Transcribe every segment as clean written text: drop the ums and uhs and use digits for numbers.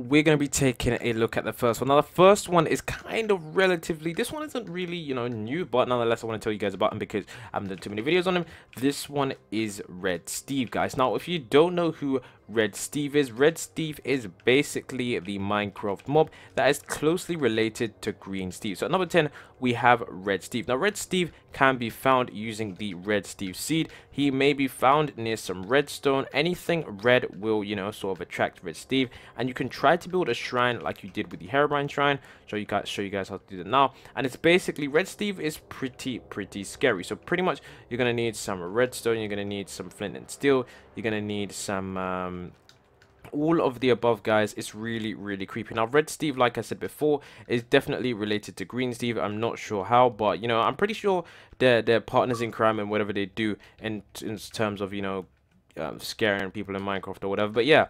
we're going to be taking a look at the first one. Now, the first one is kind of relatively, this one isn't really, new, but nonetheless, I want to tell you guys about him because I haven't done too many videos on him. This one is Red Steve, guys. Now, if you don't know who Red Steve is basically the Minecraft mob that is closely related to Green Steve. So at number 10, we have Red Steve. Now, Red Steve can be found using the Red Steve seed. He may be found near some redstone. Anything red will, sort of attract Red Steve, and you can try to build a shrine like you did with the Herobrine shrine. Show you guys how to do that now. And it's basically, Red Steve is pretty scary. So pretty much you're gonna need some redstone, you're gonna need some flint and steel, you're gonna need some all of the above, guys. It's really creepy. Now, Red Steve, like I said before, is definitely related to Green Steve. I'm not sure how, but I'm pretty sure they're partners in crime and whatever they do in terms of scaring people in Minecraft or whatever. But yeah,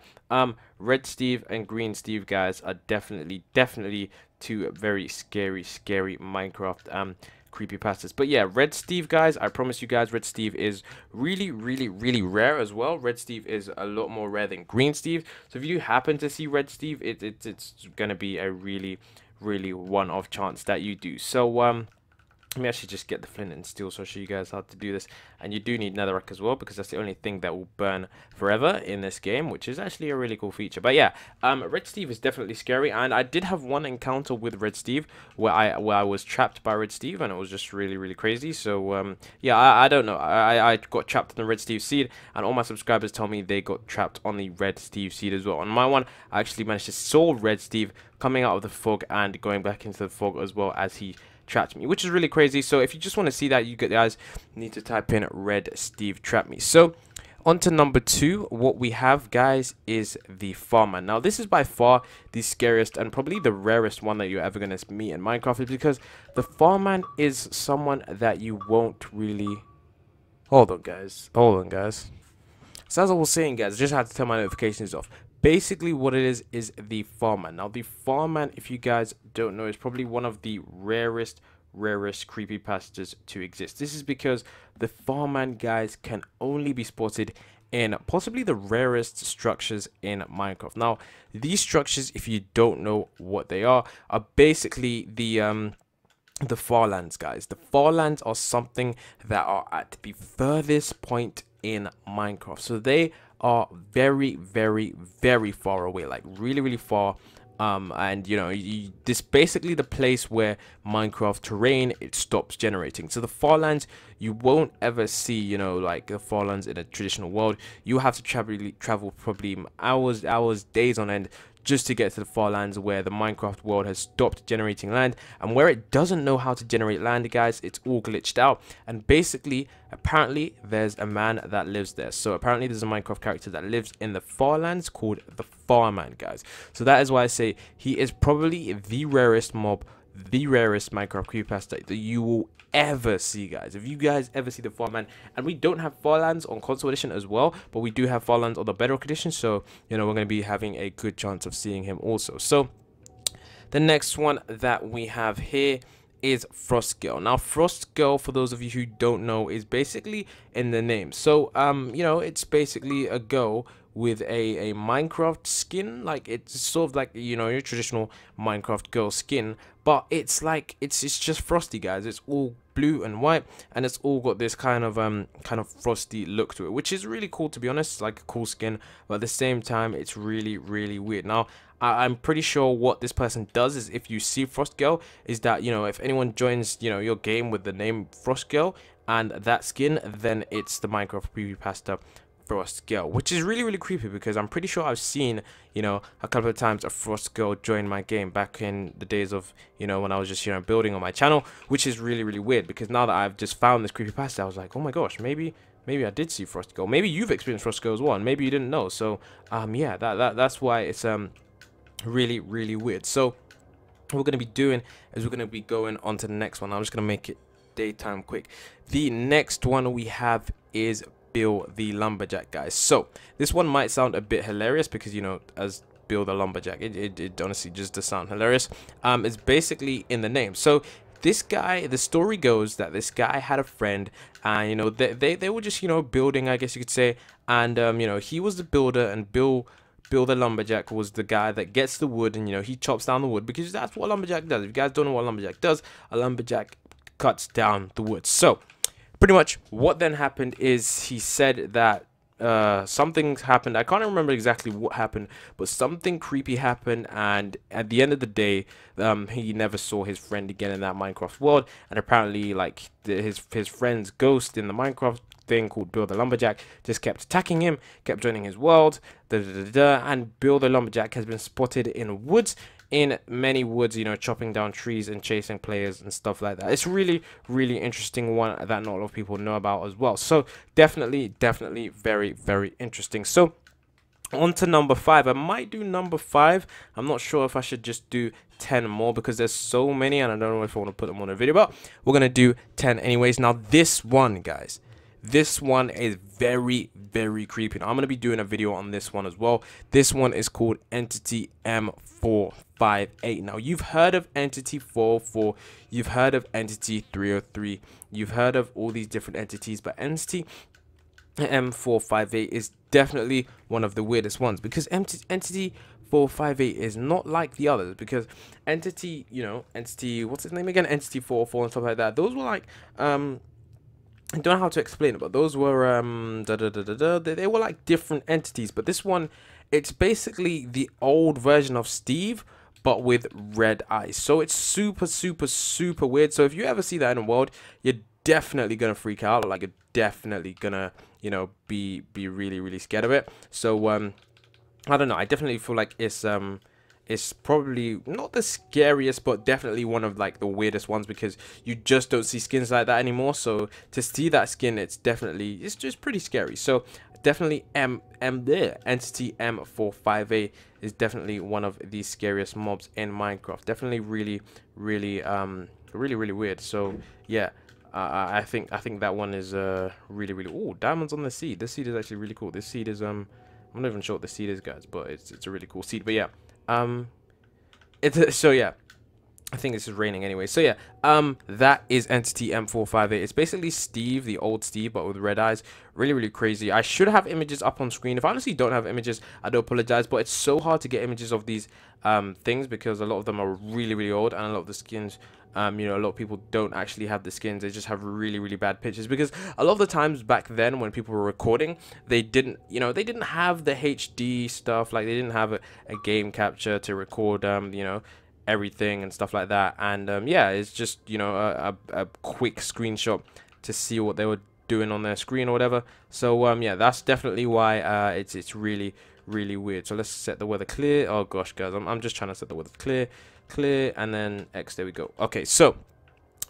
Red Steve and Green Steve, guys, are definitely two very scary Minecraft creepypastas. But yeah, Red Steve, guys, I promise you guys, Red Steve is really rare as well. Red Steve is a lot more rare than Green Steve. So if you happen to see Red Steve, it's gonna be a really one-off chance that you do. So let me actually just get the flint and steel so I'll show you guys how to do this. And you do need netherrack as well, because that's the only thing that will burn forever in this game, which is actually a really cool feature. But yeah, Red Steve is definitely scary, and I did have one encounter with Red Steve where I was trapped by Red Steve, and it was just really crazy. So yeah, I don't know, I got trapped in the Red Steve seed, and all my subscribers tell me they got trapped on the Red Steve seed as well. On my one, I actually managed to solve Red Steve coming out of the fog and going back into the fog as well as he trapped me, which is really crazy. So if you just want to see that, you guys need to type in Red Steve trap me. So on to number 2, what we have, guys, is the Farmer. Now, this is by far the scariest and probably the rarest one that you're ever going to meet in Minecraft, because the Farman is someone that you won't really... Hold on, guys. So as I was saying, guys, I just had to turn my notifications off. Basically, what it is the Farman. Now, the Farman, if you guys don't know, is probably one of the rarest creepypastas to exist. This is because the Farman, guys, can only be spotted in possibly the rarest structures in Minecraft. Now, these structures, if you don't know what they are basically the Farlands, guys. The Farlands are something that are at the furthest point in Minecraft. So they are very far away, like really far. And this basically the place where Minecraft terrain it stops generating. So the Farlands, you won't ever see like the Farlands in a traditional world. You have to travel probably hours, days on end just to get to the Farlands, where the Minecraft world has stopped generating land, and where it doesn't know how to generate land, guys, it's all glitched out. And basically, apparently, there's a man that lives there. So apparently there's a Minecraft character that lives in the Farlands called the Farman, guys. So that is why I say he is probably the rarest mob, the rarest Minecraft creepypasta that you will ever see, guys. If you guys ever see the Farman, and we don't have Farlands on console edition as well, but we do have Farlands on the Bedrock edition, so we're going to be having a good chance of seeing him also. So the next one that we have here is Frost Girl. Now, Frost Girl, for those of you who don't know, is basically in the name. So it's basically a girl with a Minecraft skin. Like, it's sort of like your traditional Minecraft girl skin, but it's like it's just frosty, guys. It's all blue and white, and it's all got this kind of frosty look to it, which is really cool, to be honest. It's like a cool skin, but at the same time it's really weird. Now, I'm pretty sure what this person does is, if you see Frost Girl, is that if anyone joins your game with the name Frost Girl and that skin, then it's the Minecraft creepypasta Frost Girl, which is really creepy, because I'm pretty sure I've seen a couple of times a Frost Girl join my game back in the days of when I was just building on my channel, which is really weird, because now that I've just found this creepypasta, I was like, oh my gosh, maybe I did see Frost Girl. Maybe you've experienced Frost Girl as well, and maybe you didn't know. So yeah, that's why it's really weird. So what we're going to be doing is we're going to be going on to the next one. I'm just going to make it daytime quick. The next one we have is Bill the Lumberjack, guys. So this one might sound a bit hilarious, because as Bill the Lumberjack, it honestly just does sound hilarious. It's basically in the name. So this guy, the story goes that this guy had a friend, and they were just building, I guess you could say, and he was the builder, and Bill Bill the Lumberjack was the guy that gets the wood, and you know, he chops down the wood, because that's what a lumberjack does. If you guys don't know what a lumberjack does, a lumberjack cuts down the wood. So pretty much what then happened is he said that something happened. I can't remember exactly what happened, but something creepy happened, and at the end of the day, he never saw his friend again in that Minecraft world. And apparently, like, his friend's ghost in the Minecraft thing called Bill the Lumberjack just kept attacking him, kept joining his world, and Bill the Lumberjack has been spotted in woods, in many woods, you know, chopping down trees and chasing players and stuff like that. It's really, really interesting one that not a lot of people know about as well. So definitely very, very interesting. So on to number 5. I might do number 5. I'm not sure if I should just do 10 more, because there's so many and I don't know if I want to put them on a video, but we're gonna do 10 anyways. Now this one, guys, this one is very, very creepy. Now, I'm going to be doing a video on this one as well. This one is called Entity M458. Now, you've heard of Entity 404. You've heard of Entity 303. You've heard of all these different entities. But Entity M458 is definitely one of the weirdest ones, because Entity 458 is not like the others, because Entity, you know, Entity, what's its name again? Entity 404 and stuff like that. Those were like, I don't know how to explain it, but those were they were like different entities. But this one, it's basically the old version of Steve, but with red eyes. So it's super weird. So if you ever see that in the world, you're definitely gonna freak out. Like, you're definitely gonna, you know, be really scared of it. So I don't know, I definitely feel like it's probably not the scariest, but definitely one of like the weirdest ones, because you just don't see skins like that anymore. So to see that skin, it's just pretty scary. So definitely Entity M458 is definitely one of the scariest mobs in Minecraft. Definitely really weird. So yeah, I think that one is really oh, diamonds on the seed. This seed is actually really cool. This seed is I'm not even sure what the seed is, guys, but it's a really cool seed. But yeah, so yeah, I think this is raining anyway. So yeah, that is Entity M458. It's basically Steve, the old Steve, but with red eyes. Really crazy. I should have images up on screen. If I honestly don't have images, I do apologize, but it's so hard to get images of these things, because a lot of them are really old, and a lot of the skins, you know, a lot of people don't actually have the skins. They just have really bad pictures, because a lot of the times back then when people were recording, they didn't have the HD stuff. Like, they didn't have a game capture to record you know, everything and stuff like that. And yeah, it's just, you know, a quick screenshot to see what they were doing on their screen or whatever. So yeah, that's definitely why it's really weird. So let's set the weather clear. Oh gosh, guys, I'm just trying to set the weather clear, and then X. There we go. Okay, so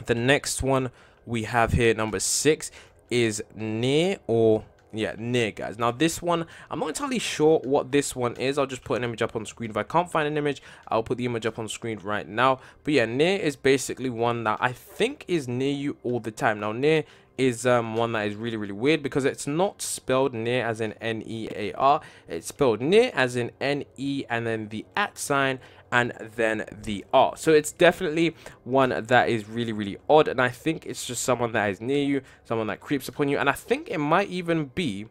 the next one we have here, number 6, is near, or yeah, near, guys. Now this one, I'm not entirely sure what this one is. I'll just put an image up on screen. If I can't find an image, I'll put the image up on screen right now. But yeah, near is basically one that I think is near you all the time. Now near is one that is really weird, because it's not spelled near as in N-E-A-R. It's spelled near as in N-E, and then the @ sign, and then the R. So it's definitely one that is really odd, and I think it's just someone that is near you, someone that creeps upon you. And I think it might even be,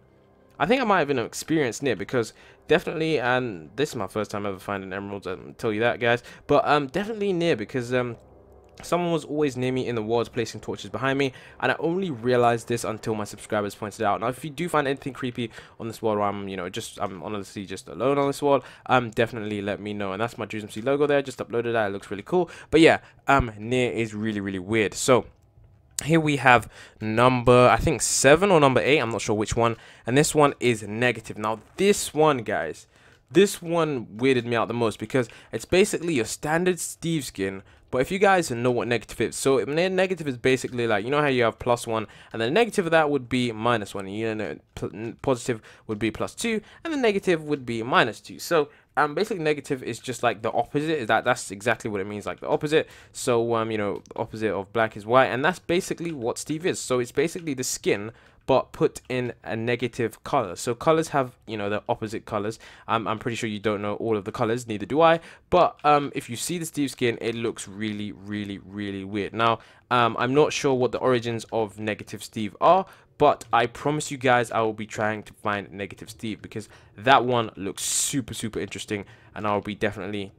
I think I might have even experienced near, because definitely, and this is my first time ever finding emeralds, I'll tell you that, guys, but definitely near, because someone was always near me in the walls, placing torches behind me, and I only realized this until my subscribers pointed out. Now, if you do find anything creepy on this world, or I'm honestly just alone on this world, definitely let me know. And that's my TheAndrzw logo there. Just uploaded that. It looks really cool. But yeah, near is really weird. So here we have number, I think 7 or number 8. I'm not sure which one. And this one is negative. Now, this one, guys, this one weirded me out the most, because it's basically your standard Steve skin. But if you guys know what negative is, so negative is basically like, you know how you have +1, and the negative of that would be -1, and you know, positive would be +2, and the negative would be -2. So basically negative is just like the opposite. That's exactly what it means, like the opposite. So you know, opposite of black is white, and that's basically what Steve is. So it's basically the skin, but put in a negative color. So colors have, you know, the opposite colors. I'm pretty sure you don't know all of the colors, neither do I, but if you see the Steve skin, it looks really weird. Now I'm not sure what the origins of negative Steve are, but I promise you guys I will be trying to find Negative Steve, because that one looks super interesting, and I'll be definitely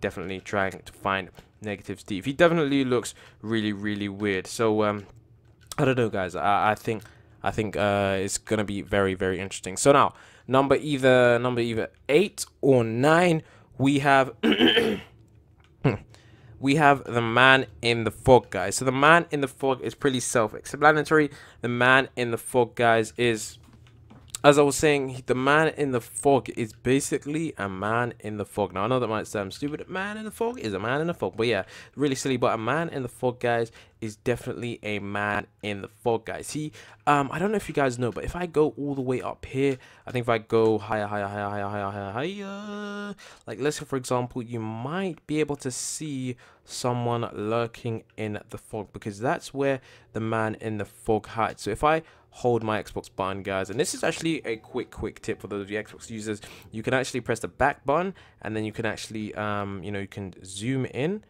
trying to find Negative Steve. He definitely looks really weird. So I don't know, guys. I think it's gonna be very interesting. So now number either 8 or 9, we have we have the man in the fog, guys. So the man in the fog is pretty self-explanatory. The man in the fog, guys, is, as I was saying, the man in the fog is basically a man in the fog. Now, I know that might sound stupid. A man in the fog is a man in the fog. But yeah, really silly. But a man in the fog, guys, is definitely a man in the fog, guys. See, I don't know if you guys know, but if I go all the way up here, I think if I go higher, like let's say, for example, you might be able to see someone lurking in the fog, because that's where the man in the fog hides. So if I hold my Xbox button, guys, and this is actually a quick tip for those of you Xbox users, you can actually press the back button, and then you can actually you know, you can zoom in,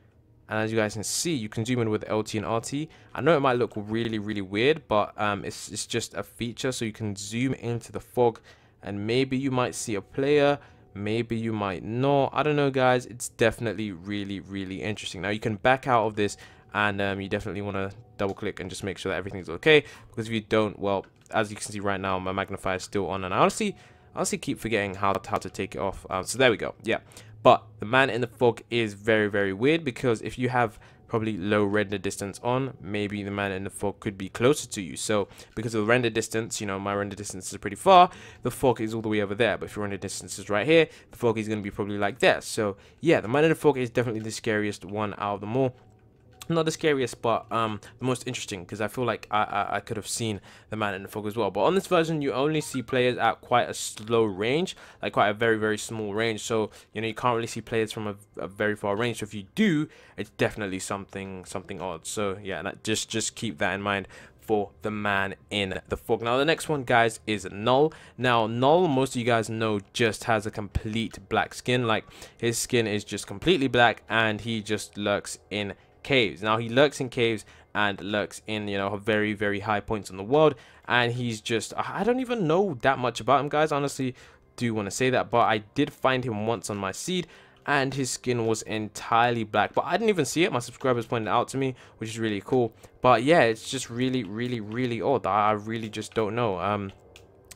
and as you guys can see, you can zoom in with LT and RT. I know it might look really weird, but it's just a feature. So you can zoom into the fog, and maybe you might see a player, maybe you might not. I don't know, guys. It's definitely really interesting. Now you can back out of this, and you definitely want to double click and just make sure that everything's okay, because if you don't, well, as you can see right now, my magnifier is still on, and I honestly keep forgetting how to take it off. So there we go. Yeah, but the man in the fog is very weird, because if you have probably low render distance on, maybe the man in the fog could be closer to you. So because of the render distance, you know, my render distance is pretty far, the fog is all the way over there, but if your render distance is right here, the fog is going to be probably like that. So yeah, the man in the fog is definitely the scariest one out of them all. Not the scariest, but the most interesting, because I feel like I could have seen the man in the fog as well. But on this version, you only see players at quite a slow range, like quite a very small range. So you know, you can't really see players from a very far range. So if you do, it's definitely something odd. So yeah, just keep that in mind for the man in the fog. Now the next one, guys, is Null. Now Null, most of you guys know, just has a complete black skin. Like, his skin is just completely black, and he just lurks in caves. Now he lurks in caves and lurks in, you know, very high points in the world, and he's just, I don't even know that much about him, guys. Honestly, do want to say that, but I did find him once on my seed, and his skin was entirely black, but I didn't even see it. My subscribers pointed it out to me, which is really cool. But yeah, it's just really odd. I really just don't know.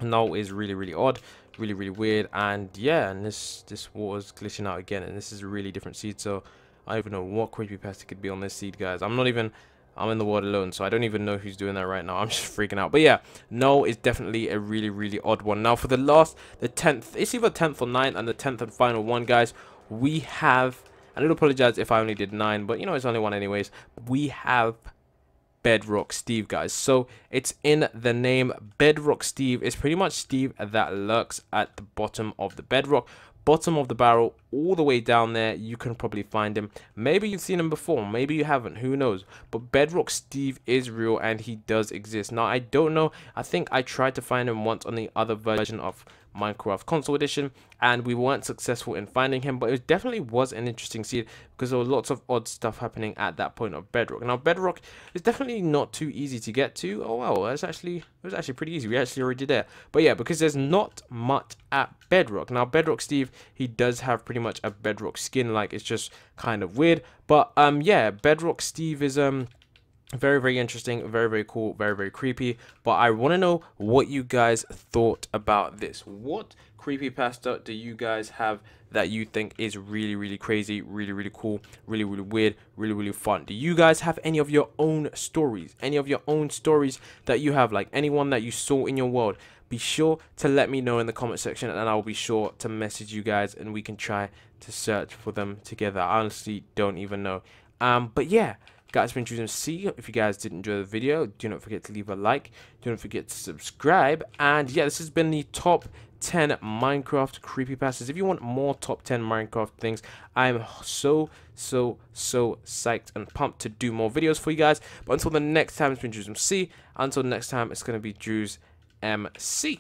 Null is really odd, really weird, and yeah, and this water's glitching out again, and this is a really different seed. So I don't even know what creepypasta could be on this seed, guys. I'm in the world alone, so I don't even know who's doing that right now. I'm just freaking out. But yeah, Null is definitely a really odd one. Now for the 10th, it's either 10th or 9th, and the 10th and final one, guys, we have, and I do apologize if I only did 9, but you know, it's only one anyways. We have Bedrock Steve, guys. So it's in the name. Bedrock Steve is pretty much Steve that lurks at the bottom of the bedrock, bottom of the barrel, all the way down there. You can probably find him. Maybe you've seen him before, maybe you haven't, who knows. But Bedrock Steve is real, and he does exist. Now I don't know, I think I tried to find him once on the other version of Minecraft console edition, and we weren't successful in finding him, but it definitely was an interesting seed, because there was lots of odd stuff happening at that point of Bedrock. Now Bedrock is definitely not too easy to get to. Oh wow, it was actually pretty easy. We actually already did there. But yeah, because there's not much at Bedrock. Now Bedrock Steve, he does have pretty much a bedrock skin, like it's just kind of weird. But yeah, Bedrock Steve is very interesting, very cool, very creepy. But I want to know what you guys thought about this. What creepypasta do you guys have that you think is really crazy, really cool, really weird, really fun? Do you guys have any of your own stories, that you have, like anyone that you saw in your world? Be sure to let me know in the comment section, and I will be sure to message you guys, and we can try to search for them together. I honestly don't even know. But yeah, guys, been choosing C. If you guys did enjoy the video, do not forget to leave a like, do not forget to subscribe. And yeah, this has been the top 10 Minecraft creepypastas. If you want more top 10 Minecraft things, I'm so psyched and pumped to do more videos for you guys. But until the next time, it's been Drew's MC. Until next time, it's going to be Drew's MC.